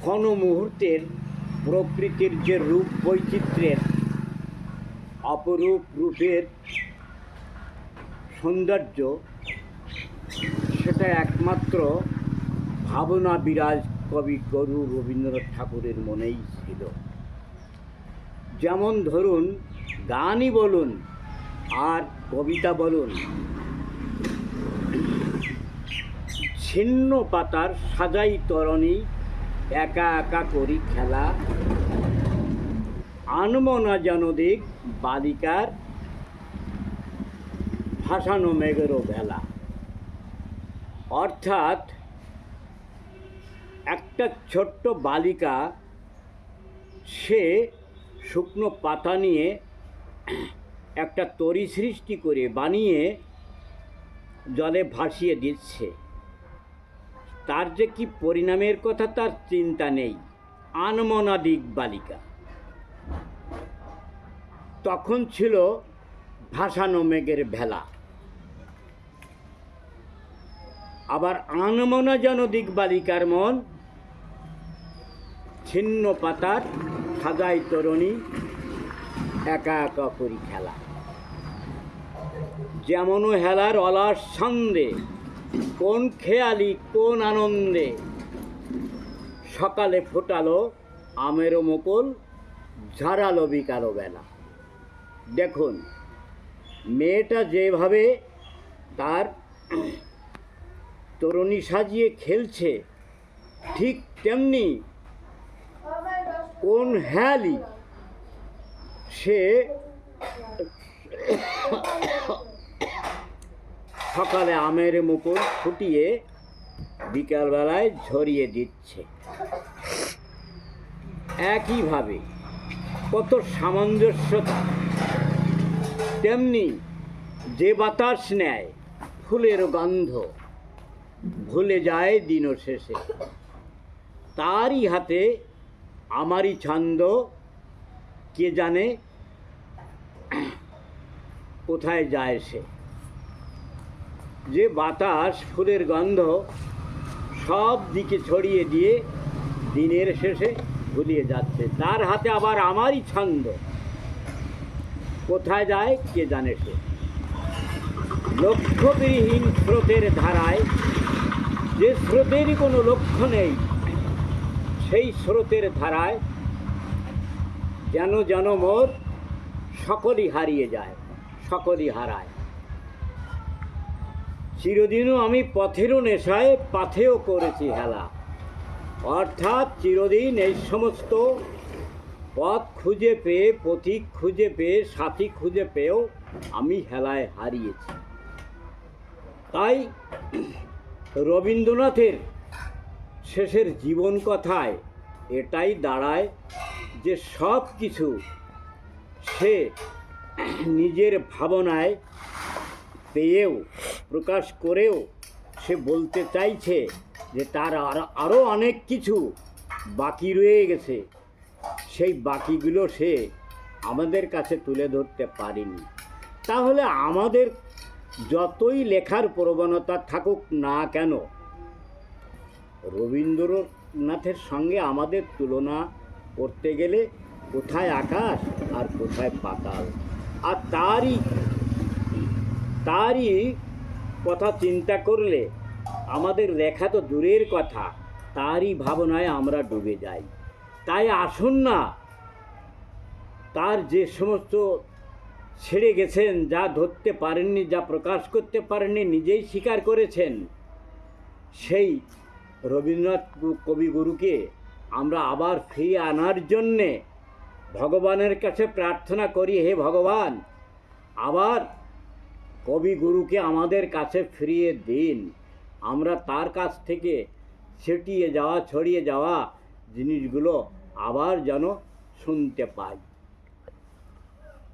ক্ষণ মুহূর্তের প্রকৃতির যে রূপ বৈচিত্র্যের অপরূপ রূপের সৌন্দর্য, সেটা একমাত্র ভাবনা বিরাজ কবি গুরু রবীন্দ্রনাথ ঠাকুরের মনেই ছিল। যেমন ধরুন, গানই বলুন আর কবিতা বলুন, ছিন্ন পাতার সাজাই তরণী, একা একা করি খেলা, আনমো না যেন দিক বালিকার, ভাসানো মেঘেরও ভেলা। অর্থাৎ একটা ছোট্ট বালিকা, সে শুকনো পাতা নিয়ে একটা তরি সৃষ্টি করে বানিয়ে জলে ভাসিয়ে দিচ্ছে। তার যে কি পরিণামের কথা তার চিন্তা নেই। আনমনাদিক বালিকা, তখন ছিল ভাসানো মেঘের ভেলা। আবার আনমনা যেন দিক বালিকার মন, ছিন্ন পাতার সাজাই তরণী, একা একা করি খেলা। যেমন হেলার অলাস ছন্দে, কোন খেয়ালি কোন আনন্দে, সকালে ফোটালো আমেরও মুকুল, ঝাড়ালো বিকালো বেলা। দেখুন, মেয়েটা যেভাবে তার তরুণী সাজিয়ে খেলছে, ঠিক তেমনি কোন হেয়ালি সে সকালে আমের মুকুল ফুটিয়ে বিকালবেলায় ঝরিয়ে দিচ্ছে। একইভাবে কত সামঞ্জস্যতা। তেমনি যে বাতাস নেয় ফুলের গন্ধ, ভুলে যায় দিন শেষে, তারই হাতে আমারই ছন্দ, কে জানে কোথায় যায় সে। যে বাতাস ফুলের গন্ধ সব দিকে ছড়িয়ে দিয়ে দিনের শেষে ভুলিয়ে যাচ্ছে, তার হাতে আবার আমারই ছন্দ, কোথায় যায় কে জানে সে। লক্ষ্যবিহীন স্রোতের ধারায়, যে স্রোতেরই কোনো লক্ষ্য নেই, সেই স্রোতের ধারায় যেন যেন মোর সকলই হারিয়ে যায়, সকলই হারায়। চিরদিনও আমি পথেরও নেশায় পাথেও করেছি হেলা। অর্থাৎ চিরদিন এই সমস্ত পথ খুঁজে পেয়ে, পথিক খুঁজে পেয়ে, সাথী খুঁজে পেয়েও আমি হেলায় হারিয়েছি। তাই রবীন্দ্রনাথের শেষের জীবন কথায় এটাই দাঁড়ায় যে সব কিছু সে নিজের ভাবনায় পেয়েও, প্রকাশ করেও সে বলতে চাইছে যে তার আরও অনেক কিছু বাকি রয়ে গেছে, সেই বাকিগুলো সে আমাদের কাছে তুলে ধরতে পারেনি। তাহলে আমাদের যতই লেখার প্রবণতা থাকুক না কেন, রবীন্দ্রনাথের সঙ্গে আমাদের তুলনা করতে গেলে কোথায় আকাশ আর কোথায় পাতাল। আর তারই কথা চিন্তা করলে আমাদের লেখা তো দূরের কথা, তারই ভাবনায় আমরা ডুবে যাই। তাই আসুন না, তার যে সমস্ত ছেড়ে গেছেন, যা ধরতে পারেননি, যা প্রকাশ করতে পারেননি, নিজেই স্বীকার করেছেন, সেই রবীন্দ্রনাথ কবিগুরুকে আমরা আবার ফিরিয়ে আনার জন্যে ভগবানের কাছে প্রার্থনা করি, হে ভগবান, আবার কবিগুরুকে আমাদের কাছে ফিরিয়ে দিন। আমরা তার কাছ থেকে ছিটিয়ে যাওয়া, ছড়িয়ে যাওয়া জিনিসগুলো আবার যেন শুনতে পাই।